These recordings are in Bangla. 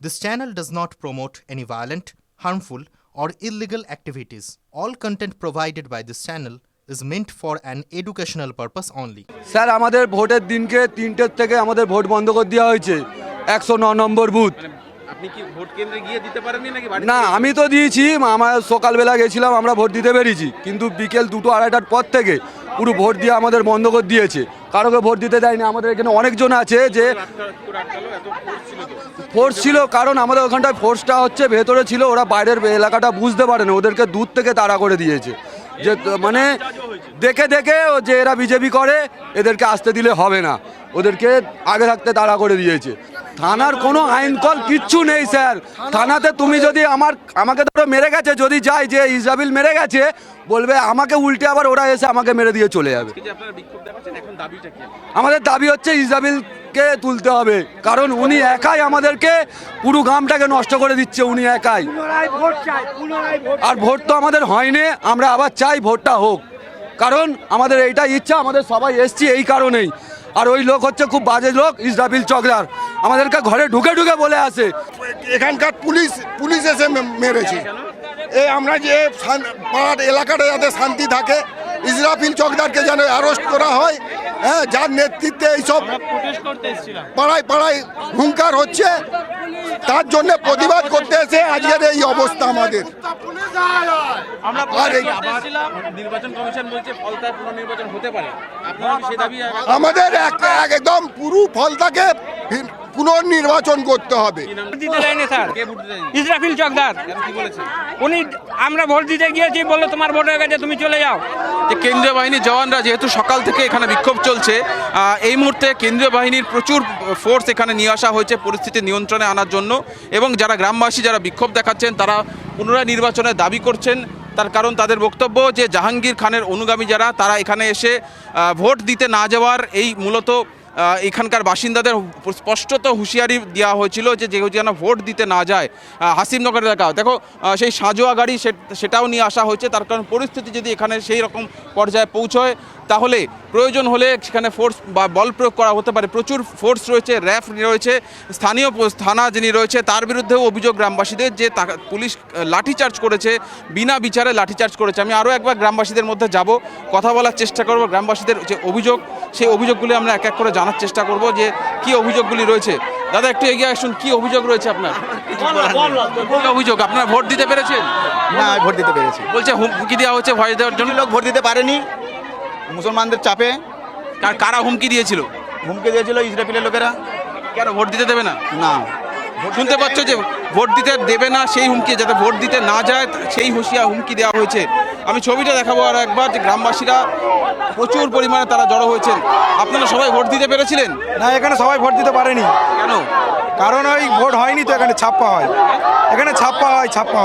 This channel does not promote any violent, harmful, or illegal activities. All content provided by this channel is meant for an educational purpose only. Sir আমাদের ভোটের দিনকে 3টের থেকে আমাদের ভোট বন্ধ করে দেওয়া হয়েছে 109 নম্বর বুথ। আপনি কি ভোট কেন্দ্রে গিয়ে দিতে পারেননি নাকি বাড়ি? না আমি তো দিয়েছি, আমার সকালবেলা গেছিলাম, আমরা ভোট দিতে পেরেছি, কিন্তু বিকেল 2-2:30টার পর থেকে পুরো ভোট দিয়ে আমাদের বন্ধ করে দিয়েছে, কারোকে ভোট দিতে দেয়নি। আমাদের এখানে অনেকজন আছে যে ফোর্স ছিল, কারণ আমাদের ওখানটায় ফোর্সটা হচ্ছে ভেতরে ছিল, ওরা বাইরের এলাকাটা বুঝতে পারে না, ওদেরকে দূর থেকে তাড়া করে দিয়েছে, যে মানে দেখে দেখে যে এরা বিজেপি করে এদেরকে আসতে দিলে হবে না, ওদেরকে আগে থাকতে তাড়া করে দিয়েছে। থানার কোনো আইন কল কিচ্ছু নেই স্যার। থানাতে তুমি যদি আমাকে ধরো মেরে গেছে, যদি যাই যে ইসরাবিল মেরে গেছে, বলবে আমাকে উল্টে আবার ওরা এসে আমাকে মেরে দিয়ে চলে যাবে। আমাদের দাবি হচ্ছে ইসরাবিলকে তুলতে হবে, কারণ উনি একাই আমাদেরকে পুরো গ্রামটাকে নষ্ট করে দিচ্ছে, উনি একাই। আর ভোট তো আমাদের হয়নি, আমরা আবার চাই ভোটটা হোক, কারণ আমাদের এইটা ইচ্ছা, আমাদের সবাই এসছি এই কারণেই। আর ওই লোক হচ্ছে খুব বাজে লোক, ইসরাবিল চকদার, আমাদেরকে ঘরে ঢুকে ঢুকে বলে আসে। এখানকার পুলিশ এসে মেরেছে। এই আমরা যে পাড়ার এলাকাটা যাতে শান্তি থাকে, ইসরাফিল চকদারকে যেন অ্যারেস্ট করা হয়, হ্যাঁ, যার নেতৃত্বে এইসব পাড়ায় পাড়ায় হুঙ্কার হচ্ছে, তার জন্য প্রতিবাদ করতে এসে আজকের এই অবস্থা আমাদের। নির্বাচন কমিশন বলছে ফলতায় পুনর্নির্বাচন হতে পারে, আপনারা কি সেই দাবি? আমাদের একদম পুরো ফলতাকে পুনর্নির্বাচন করতে হবে। ইসরাফিল চকদার উনি, আমরা ভোট দিতে গিয়েছি, বললো তোমার ভোট হয়ে গেছে, তুমি চলে যাও। যে কেন্দ্রীয় বাহিনীর জওয়ানরা যেহেতু সকাল থেকে এখানে বিক্ষোভ চলছে, এই মুহূর্তে কেন্দ্রীয় বাহিনীর প্রচুর ফোর্স এখানে নিয়ে আসা হয়েছে পরিস্থিতি নিয়ন্ত্রণে আনার জন্য, এবং যারা গ্রামবাসী যারা বিক্ষোভ দেখাচ্ছেন তারা পুনরায় নির্বাচনের দাবি করছেন। তার কারণ তাদের বক্তব্য যে জাহাঙ্গীর খানের অনুগামী যারা, তারা এখানে এসে ভোট দিতে না যাওয়ার এই মূলত এখানকার বাসিন্দাদের স্পষ্টত হুঁশিয়ারি দেওয়া হয়েছিল যে যেন ভোট দিতে না যায়। হাসিমনগর এলাকা দেখো, সেই সাজোয়া গাড়ি সেটাও নিয়ে আসা হয়েছে, তার কারণ পরিস্থিতি যদি এখানে সেই রকম পর্যায়ে পৌঁছয় তাহলে প্রয়োজন হলে সেখানে ফোর্স বা বল প্রয়োগ করা হতে পারে। প্রচুর ফোর্স রয়েছে, র্যাফ রয়েছে, স্থানীয় থানা যিনি রয়েছে তার বিরুদ্ধেও অভিযোগ গ্রামবাসীদের যে পুলিশ লাঠিচার্জ করেছে, বিনা বিচারে লাঠিচার্জ করেছে। আমি আরও একবার গ্রামবাসীদের মধ্যে যাব, কথা বলার চেষ্টা করব, গ্রামবাসীদের যে অভিযোগ সেই অভিযোগগুলি আমরা এক এক করে জানার চেষ্টা করব যে কি অভিযোগগুলি রয়েছে। দাদা একটু এগিয়ে আসুন, কি অভিযোগ রয়েছে আপনার? কি অভিযোগ? আপনারা ভোট দিতে পেরেছেন? না, ভোট দিতে পেরেছি। বলছে হুমকি দেওয়া হচ্ছে ভয় দেওয়ার জন্য, লোক ভোট দিতে পারেনি মুসলমানদের চাপে। কারা হুমকি দিয়েছিল? হুমকি দিয়েছিল ইসরাফিলের লোকেরা। কেন ভোট দিতে দেবে না? না, শুনতে পাচ্ছ যে ভোট দিতে দেবে না, সেই হুমকি, যাতে ভোট দিতে না যায় সেই হুমকি দেওয়া হয়েছে। আমি ছবিটা দেখাবো আর একবার, যে গ্রামবাসীরা প্রচুর পরিমাণে তারা জড়ো হয়েছেন। আপনারা সবাই ভোট দিতে পেরেছিলেন? না, এখানে সবাই ভোট দিতে পারেনি। কেন? কারণ ওই ভোট হয়নি তো, এখানে ছাপ্পা হয়, এখানে ছাপ্পা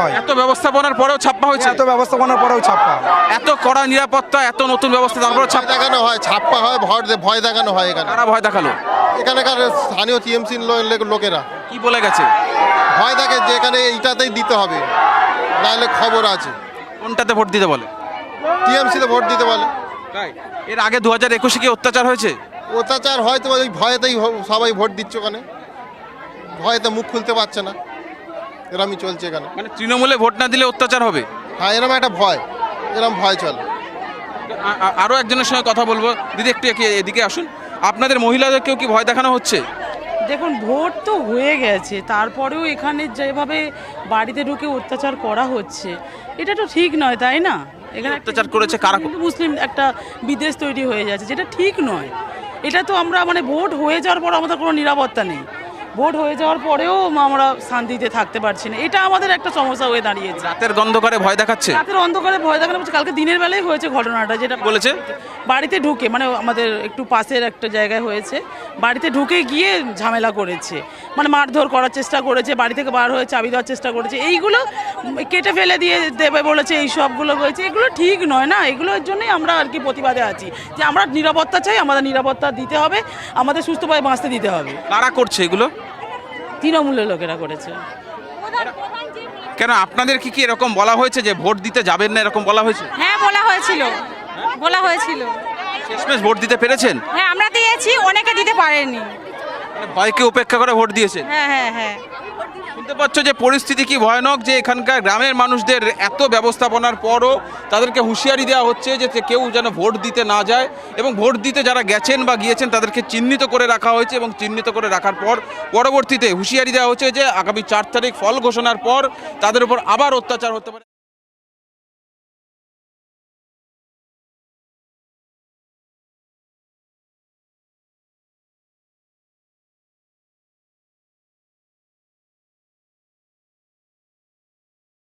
হয়। এত ব্যবস্থাপনার পরেও ছাপ্পা হয়েছে? এত ব্যবস্থাপনার পরেও ছাপ্পা, এত কড়া নিরাপত্তা, এত নতুন ব্যবস্থা, তারপরে ছাপ্পা দেখানো হয়, ছাপ্পা হয়, ভয় দেখানো হয়। এখানে কারা ভয় দেখালো? এখানকার স্থানীয় টিএমসি লোকেরা কি বলে গেছে? ভয় দেখে যে এখানে এইটাতেই দিতে হবে, নাহলে খবর আছে। কোনটাতে ভোট দিতে বলে? টিএমসিতে ভোট দিতে বলে। তাই এর আগে 2021-এ কি অত্যাচার হয়েছে? অত্যাচার হয়তো ওই ভয়েতেই সবাই ভোট দিচ্ছে, ওখানে ভয়েতে মুখ খুলতে পারছে না, এরমই চলছে এখানে। মানে তৃণমূলে ভোট না দিলে অত্যাচার হবে? হ্যাঁ, এরম একটা ভয়, এরম ভয় চলে। আরও একজনের সঙ্গে কথা বলবো। দিদি একটু এদিকে আসুন, আপনাদের মহিলাদেরকেও কি ভয় দেখানো হচ্ছে? দেখুন, ভোট তো হয়ে গেছে, তারপরেও এখানে যেভাবে বাড়িতে ঢুকে অত্যাচার করা হচ্ছে, এটা তো ঠিক নয়, তাই না? এখানে অত্যাচার করেছে কারা? মুসলিম একটা বিদেশ তৈরি হয়ে যাচ্ছে, যেটা ঠিক নয়। এটা তো আমরা মানে ভোট হয়ে যাওয়ার পর আমাদের কোনো নিরাপত্তা নেই, ভোট হয়ে যাওয়ার পরেও আমরা শান্তিতে থাকতে পারছি না, এটা আমাদের একটা সমস্যা হয়ে দাঁড়িয়েছে। রাতের অন্ধকারে ভয় দেখাচ্ছে? রাতের অন্ধকারে ভয় দেখানো হচ্ছে। কালকে দিনের বেলায় হয়েছে ঘটনাটা, যেটা বলেছে বাড়িতে ঢুকে, মানে আমাদের একটু পাশের একটা জায়গায় হয়েছে, বাড়িতে ঢুকে গিয়ে ঝামেলা করেছে, মানে মারধর করার চেষ্টা করেছে, বাড়ি থেকে বার হয়ে চাবি দেওয়ার চেষ্টা করেছে, এইগুলো কেটে ফেলে দিয়ে দেবে বলেছে, এই সবগুলো হয়েছে। এগুলো ঠিক নয় না, এগুলোর জন্যই আমরা আর কি প্রতিবাদে আছি, যে আমরা নিরাপত্তা চাই, আমাদের নিরাপত্তা দিতে হবে, আমাদের সুস্থভাবে বাঁচতে দিতে হবে। কারা করছে এগুলো? তৃণমূলের লোকেরা করেছে। কেন আপনাদের কি এরকম বলা হয়েছে যে ভোট দিতে যাবেন না, এরকম বলা হয়েছে? হ্যাঁ, বলা হয়েছিল। শেষমেশ ভোট দিতে পেরেছেন? হ্যাঁ, আমরা দিয়েছি, অনেকে দিতে পারেনি। ভয়কে উপেক্ষা করে ভোট দিয়েছেন? হ্যাঁ। শুনতে পাচ্ছ যে পরিস্থিতি কি ভয়ানক, যে এখানকার গ্রামের মানুষদের এত ব্যবস্থাপনার পরও তাদেরকে হুঁশিয়ারি দেওয়া হচ্ছে যে কেউ যেন ভোট দিতে না যায়, এবং ভোট দিতে যারা গেছেন বা গিয়েছেন তাদেরকে চিহ্নিত করে রাখা হয়েছে, এবং চিহ্নিত করে রাখার পর পরবর্তীতে হুঁশিয়ারি দেওয়া হচ্ছে যে আগামী 4 তারিখ ফল ঘোষণার পর তাদের উপর আবার অত্যাচার হতে পারে।